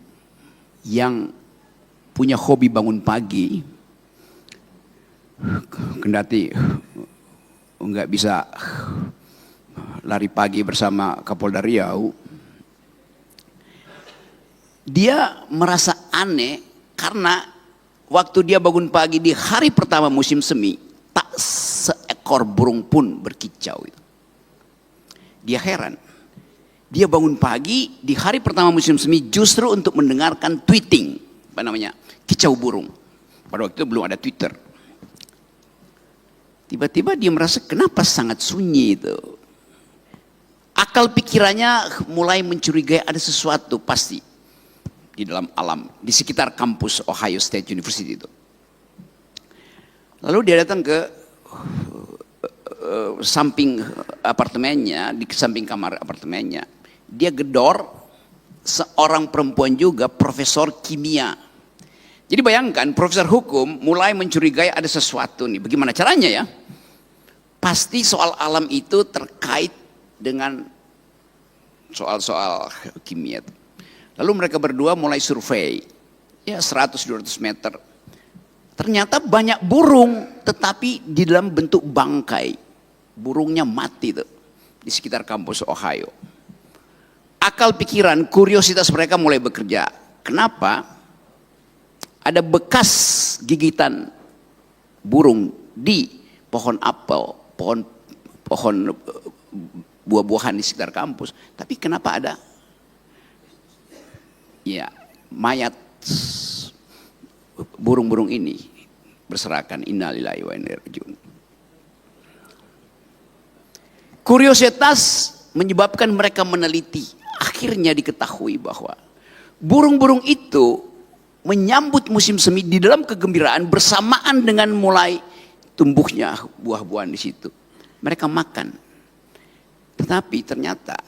[SPEAKER 1] yang punya hobi bangun pagi, kendati enggak bisa lari pagi bersama Kapolda Riau, dia merasa aneh karena waktu dia bangun pagi di hari pertama musim semi, tak seekor burung pun berkicau. Dia heran. Dia bangun pagi di hari pertama musim semi justru untuk mendengarkan tweeting, kicau burung. Pada waktu itu belum ada Twitter. Tiba-tiba dia merasa kenapa sangat sunyi itu. Akal pikirannya mulai mencurigai ada sesuatu pasti di dalam alam, di sekitar kampus Ohio State University itu. Lalu dia datang ke samping apartemennya, di samping kamar apartemennya. Dia gedor seorang perempuan juga, profesor kimia. Jadi bayangkan profesor hukum mulai mencurigai ada sesuatu nih. Bagaimana caranya ya? Pasti soal alam itu terkait dengan soal-soal kimia. Lalu mereka berdua mulai survei. Ya 100-200 meter. Ternyata banyak burung tetapi di dalam bentuk bangkai. Burungnya mati tuh di sekitar kampus Ohio. akal pikiran, kuriositas mereka mulai bekerja. Kenapa? Ada bekas gigitan burung di pohon apel, pohon buah-buahan di sekitar kampus. Tapi kenapa ada ya mayat burung-burung ini berserakan, innalillahi wa inna ilaihi rajiun. Kuriositas menyebabkan mereka meneliti. Akhirnya diketahui bahwa burung-burung itu menyambut musim semi di dalam kegembiraan bersamaan dengan mulai tumbuhnya buah-buahan di situ. Mereka makan. Tetapi ternyata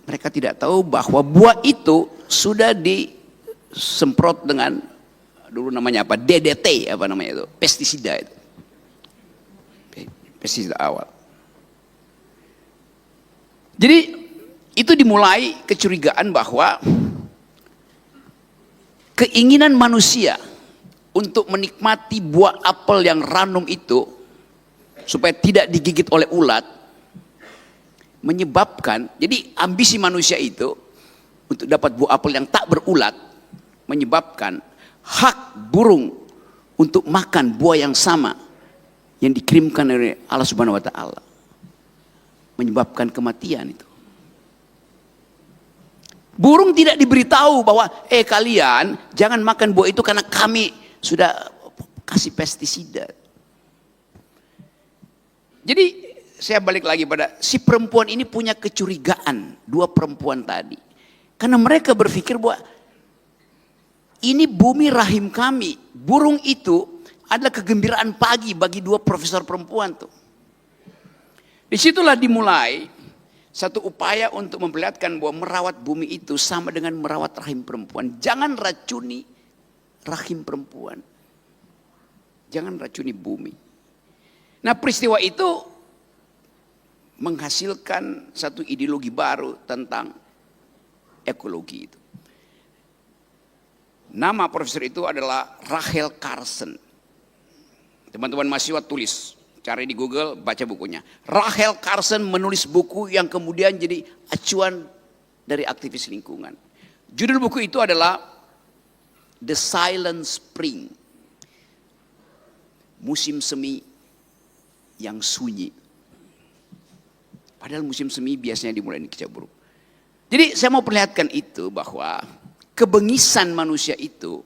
[SPEAKER 1] mereka tidak tahu bahwa buah itu sudah disemprot dengan dulu namanya apa? DDT apa namanya itu? Pestisida itu. Pestisida awal. Jadi itu dimulai kecurigaan bahwa keinginan manusia untuk menikmati buah apel yang ranum itu supaya tidak digigit oleh ulat menyebabkan, jadi ambisi manusia itu untuk dapat buah apel yang tak berulat menyebabkan hak burung untuk makan buah yang sama yang dikirimkan oleh Allah Subhanahu wa taala menyebabkan kematian itu. Burung tidak diberitahu bahwa kalian jangan makan buah itu karena kami sudah kasih pestisida. Jadi saya balik lagi pada si perempuan ini punya kecurigaan, dua perempuan tadi. Karena mereka berpikir bahwa ini bumi rahim kami. Burung itu adalah kegembiraan pagi bagi dua profesor perempuan tuh. Disitulah dimulai satu upaya untuk memperlihatkan bahwa merawat bumi itu sama dengan merawat rahim perempuan. Jangan racuni rahim perempuan. Jangan racuni bumi. Nah, peristiwa itu menghasilkan satu ideologi baru tentang ekologi itu. Nama profesor itu adalah Rachel Carson. Teman-teman mahasiswa tulis. Cari di Google, baca bukunya. Rachel Carson menulis buku yang kemudian jadi acuan dari aktivis lingkungan. Judul buku itu adalah The Silent Spring. Musim semi yang sunyi. Padahal musim semi biasanya dimulai di kicau burung. Jadi saya mau perlihatkan itu bahwa kebengisan manusia itu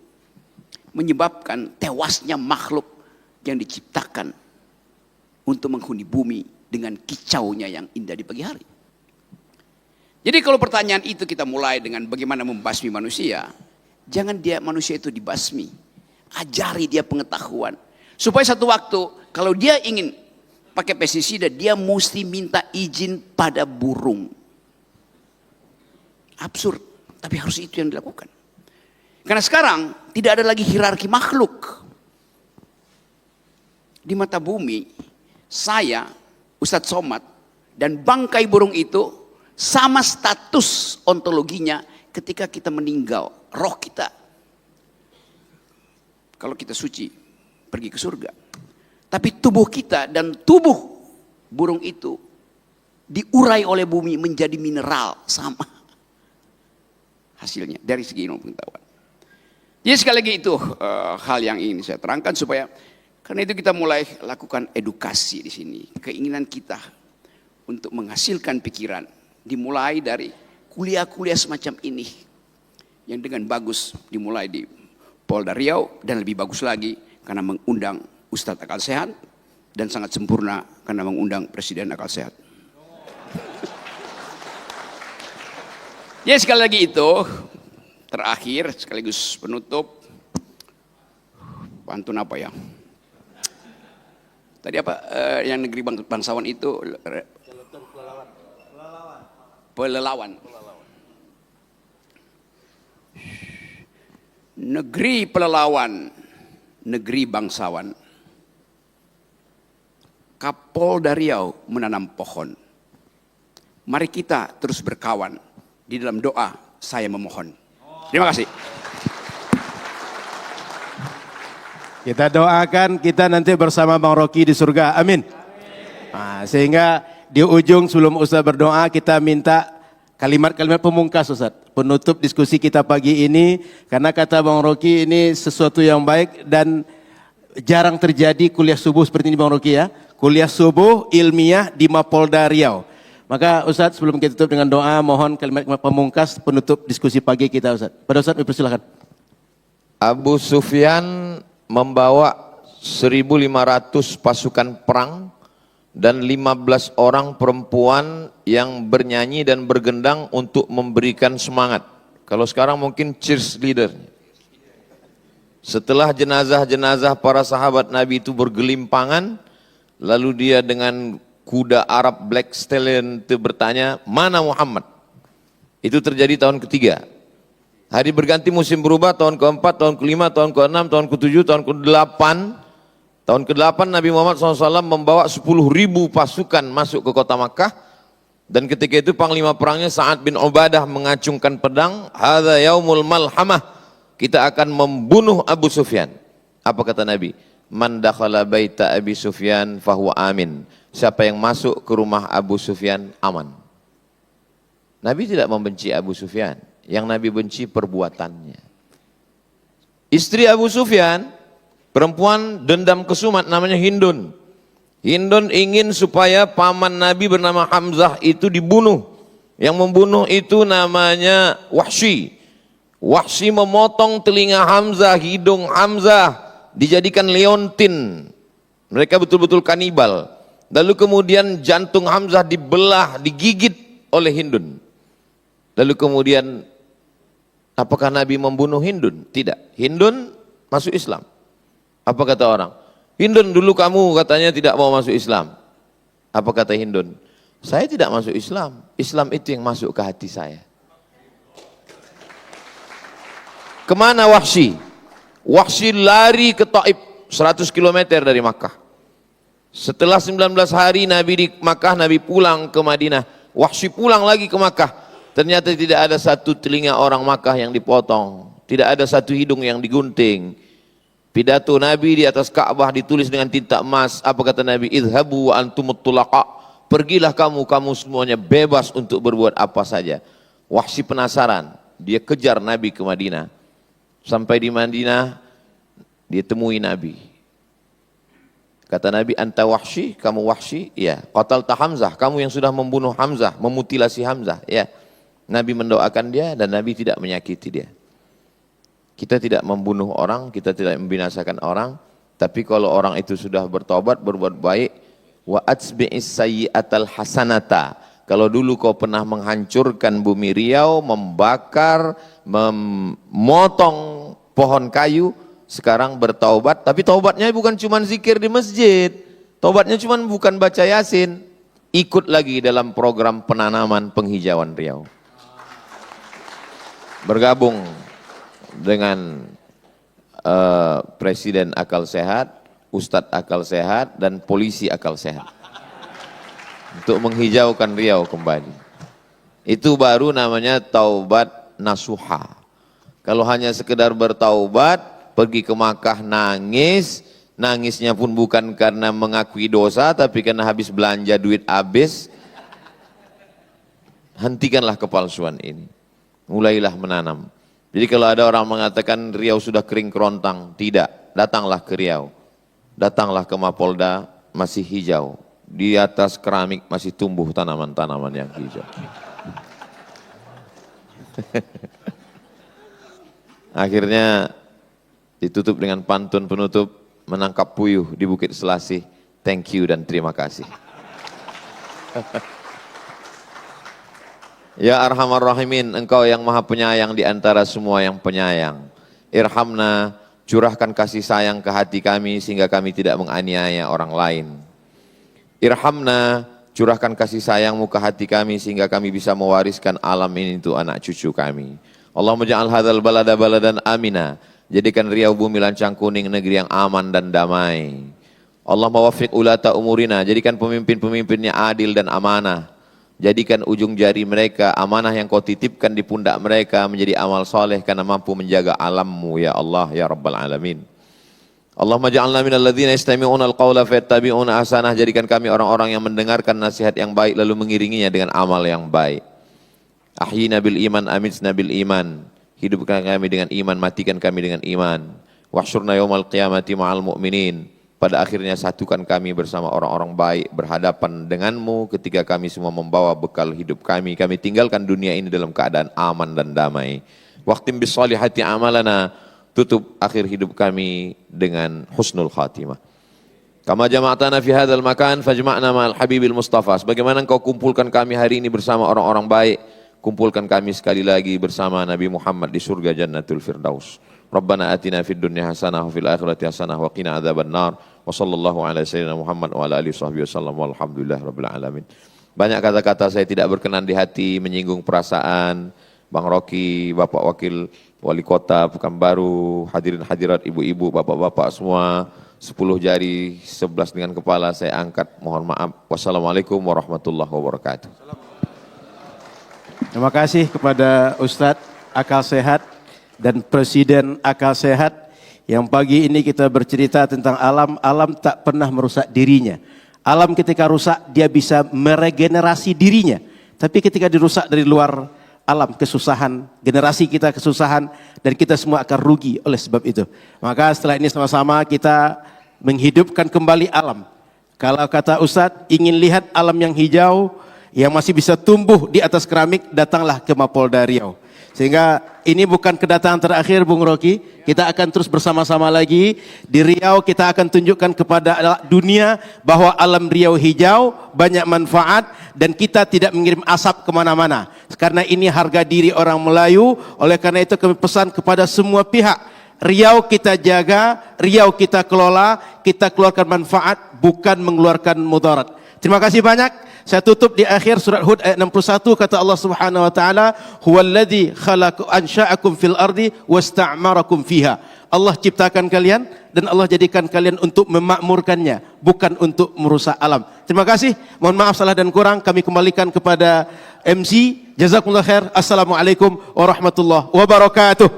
[SPEAKER 1] menyebabkan tewasnya makhluk yang diciptakan untuk menghuni bumi dengan kicaunya yang indah di pagi hari. Jadi kalau pertanyaan itu kita mulai dengan bagaimana membasmi manusia, jangan dia manusia itu dibasmi. Ajari dia pengetahuan. Supaya satu waktu kalau dia ingin pakai pestisida, dia mesti minta izin pada burung. Absurd, tapi harus itu yang dilakukan. Karena sekarang tidak ada lagi hierarki makhluk. Di mata bumi, saya, Ustadz Somad, dan bangkai burung itu sama status ontologinya ketika kita meninggal. Roh kita, kalau kita suci, pergi ke surga. Tapi tubuh kita dan tubuh burung itu diurai oleh bumi menjadi mineral sama hasilnya dari segi ilmu pengetahuan. Jadi sekali lagi itu hal yang ingin saya terangkan supaya karena itu kita mulai lakukan edukasi di sini. Keinginan kita untuk menghasilkan pikiran dimulai dari kuliah-kuliah semacam ini yang dengan bagus dimulai di Polda Riau dan lebih bagus lagi karena mengundang Ustadz Akal Sehat dan sangat sempurna karena mengundang Presiden Akal Sehat. Ya sekali lagi itu terakhir sekaligus penutup pantun apa ya? Tadi apa yang negeri bangsawan itu? Pelelawan. Negeri pelelawan, negeri bangsawan. Kapolda Riau menanam pohon. Mari kita terus berkawan. Di dalam doa saya memohon. Terima kasih.
[SPEAKER 2] Kita doakan kita nanti bersama Bang Rocky di surga. Amin. Nah, sehingga di ujung sebelum Ustaz berdoa kita minta kalimat-kalimat pemungkas Ustaz, penutup diskusi kita pagi ini, karena kata Bang Rocky ini sesuatu yang baik dan jarang terjadi kuliah subuh seperti ini Bang Rocky ya. Kuliah subuh ilmiah di Mapolda Riau. Maka Ustaz sebelum kita tutup dengan doa, mohon kalimat-kalimat pemungkas penutup diskusi pagi kita Ustaz. Pada Ustaz dipersilakan.
[SPEAKER 3] Abu Sufyan membawa 1.500 pasukan perang dan 15 orang perempuan yang bernyanyi dan bergendang untuk memberikan semangat. Kalau sekarang mungkin cheerleader. Setelah jenazah-jenazah para sahabat Nabi itu bergelimpangan, lalu dia dengan kuda Arab Black Stallion itu bertanya, mana Muhammad? Itu terjadi tahun ketiga. Hari berganti musim berubah, tahun keempat, tahun kelima, tahun keenam, tahun ketujuh, tahun kedelapan. Tahun ke-8 Nabi Muhammad SAW membawa 10.000 pasukan masuk ke kota Makkah. Dan ketika itu panglima perangnya Sa'ad bin Ubadah mengacungkan pedang. Hadza yaumul malhamah. Kita akan membunuh Abu Sufyan. Apa kata Nabi? Man dakhala baita Abi Sufyan fahuwa amin. Siapa yang masuk ke rumah Abu Sufyan aman. Nabi tidak membenci Abu Sufyan. Yang Nabi benci perbuatannya. Istri Abu Sufyan, perempuan dendam kesumat namanya Hindun. Hindun ingin supaya paman Nabi bernama Hamzah itu dibunuh. Yang membunuh itu namanya Wahsy. Wahsy memotong telinga Hamzah, hidung Hamzah, dijadikan leontin. Mereka betul-betul kanibal. Lalu kemudian jantung Hamzah dibelah, digigit oleh Hindun. Lalu kemudian apakah Nabi membunuh Hindun? Tidak. Hindun masuk Islam. Apa kata orang? Hindun, dulu kamu katanya tidak mau masuk Islam. Apa kata Hindun? Saya tidak masuk Islam. Islam itu yang masuk ke hati saya. Kemana Wahsy? Wahsy lari ke Taif, 100 km dari Makkah. Setelah 19 hari Nabi di Makkah, Nabi pulang ke Madinah. Wahsy pulang lagi ke Makkah. Ternyata tidak ada satu telinga orang Makkah yang dipotong. Tidak ada satu hidung yang digunting. Pidato Nabi di atas Ka'bah ditulis dengan tinta emas. Apa kata Nabi? Idhabu wa antumut tulaqa. Pergilah kamu, kamu semuanya bebas untuk berbuat apa saja. Wahsy penasaran. Dia kejar Nabi ke Madinah. Sampai di Madinah, dia temui Nabi. Kata Nabi, anta Wahsy, kamu Wahsy? Iya. Qatalta Hamzah, kamu yang sudah membunuh Hamzah, memutilasi Hamzah. Ya. Nabi mendoakan dia dan Nabi tidak menyakiti dia. Kita tidak membunuh orang, kita tidak membinasakan orang, tapi kalau orang itu sudah bertobat, berbuat baik, wa atsbi'is sayyi'atal hasanata. Kalau dulu kau pernah menghancurkan bumi Riau, membakar, memotong pohon kayu, sekarang bertaubat, tapi taubatnya bukan cuma zikir di masjid, taubatnya cuma bukan baca Yasin, ikut lagi dalam program penanaman penghijauan Riau. Bergabung dengan Presiden Akal Sehat, Ustadz Akal Sehat, dan Polisi Akal Sehat untuk menghijaukan Riau kembali. Itu baru namanya taubat nasuha. Kalau hanya sekedar bertaubat, pergi ke Makkah nangis, nangisnya pun bukan karena mengakui dosa, tapi karena habis belanja duit habis. Hentikanlah kepalsuan ini. Mulailah menanam. Jadi kalau ada orang mengatakan Riau sudah kering kerontang, tidak. Datanglah ke Riau. Datanglah ke Mapolda, masih hijau. Di atas keramik masih tumbuh tanaman-tanaman yang hijau. Akhirnya ditutup dengan pantun penutup, menangkap puyuh di Bukit Selasih. Thank you dan terima kasih. Ya Arhamar Rahimin, Engkau yang maha penyayang di antara semua yang penyayang. Irhamna, curahkan kasih sayang ke hati kami sehingga kami tidak menganiaya orang lain. Irhamna, curahkan kasih sayangmu ke hati kami sehingga kami bisa mewariskan alam ini untuk anak cucu kami. Allahumma ja'al hadzal balada baladan amina. Jadikan Riau bumi lancang kuning negeri yang aman dan damai. Allahumma waffiq ulata umurina. Jadikan pemimpin-pemimpinnya adil dan amanah. Jadikan ujung jari mereka amanah yang kau titipkan di pundak mereka menjadi amal soleh karena mampu menjaga alammu ya Allah ya Rabbal Alamin. Allahumma ja'alna minal ladzina yastami'una al-qawla fayattabi'una ahsanah. Jadikan kami orang-orang yang mendengarkan nasihat yang baik lalu mengiringinya dengan amal yang baik. Ahyina bil iman, amitna bil iman. Hidupkan kami dengan iman, matikan kami dengan iman. Wahsyurna yaumal qiyamati ma'al mu'minin. Pada akhirnya satukan kami bersama orang-orang baik berhadapan denganmu ketika kami semua membawa bekal hidup kami. Kami tinggalkan dunia ini dalam keadaan aman dan damai. Waqtim bis salihati amalana. Tutup akhir hidup kami dengan husnul khatimah. Kama jama'tana fi hadzal makan fajma'na ma'al habibil mustafa. Sebagaimana engkau kumpulkan kami hari ini bersama orang-orang baik, kumpulkan kami sekali lagi bersama Nabi Muhammad di surga Jannatul Firdaus. Rabbana atina fid dunya hasanah wa fil akhirati hasanah wa qina adzabannar. Wa sallallahu ala sayyidina Muhammad wa ala alihi wasallam walhamdulillahi rabbil alamin. Banyak kata-kata saya tidak berkenan di hati, menyinggung perasaan Bang Rocky, Bapak Wakil Wali Kota Pekanbaru, hadirin hadirat ibu-ibu, bapak-bapak semua, 10 jari, 11 dengan kepala saya angkat, mohon maaf. Wassalamualaikum warahmatullahi wabarakatuh.
[SPEAKER 2] Terima kasih kepada Ustadz Akal Sehat dan Presiden Akal Sehat yang pagi ini kita bercerita tentang alam. Alam tak pernah merusak dirinya. Alam ketika rusak dia bisa meregenerasi dirinya. Tapi ketika dirusak dari luar, alam kesusahan, generasi kita kesusahan, dan kita semua akan rugi oleh sebab itu. Maka setelah ini sama-sama kita menghidupkan kembali alam. Kalau kata Ustadz ingin lihat alam yang hijau, yang masih bisa tumbuh di atas keramik, datanglah ke Mapolda Riau. Sehingga ini bukan kedatangan terakhir Bung Rocky, kita akan terus bersama-sama lagi. Di Riau kita akan tunjukkan kepada dunia bahwa alam Riau hijau, banyak manfaat, dan kita tidak mengirim asap kemana-mana. Karena ini harga diri orang Melayu, oleh karena itu kami pesan kepada semua pihak, Riau kita jaga, Riau kita kelola, kita keluarkan manfaat, bukan mengeluarkan mudarat. Terima kasih banyak. Saya tutup di akhir surat Hud ayat 61, kata Allah Subhanahu wa taala, "Huwallazi khalaqakum ansha'akum fil ardi wasta'marakum fiha." Allah ciptakan kalian dan Allah jadikan kalian untuk memakmurkannya, bukan untuk merusak alam. Terima kasih. Mohon maaf salah dan kurang, kami kembalikan kepada MC. Jazakumullah khair. Assalamualaikum warahmatullahi wabarakatuh.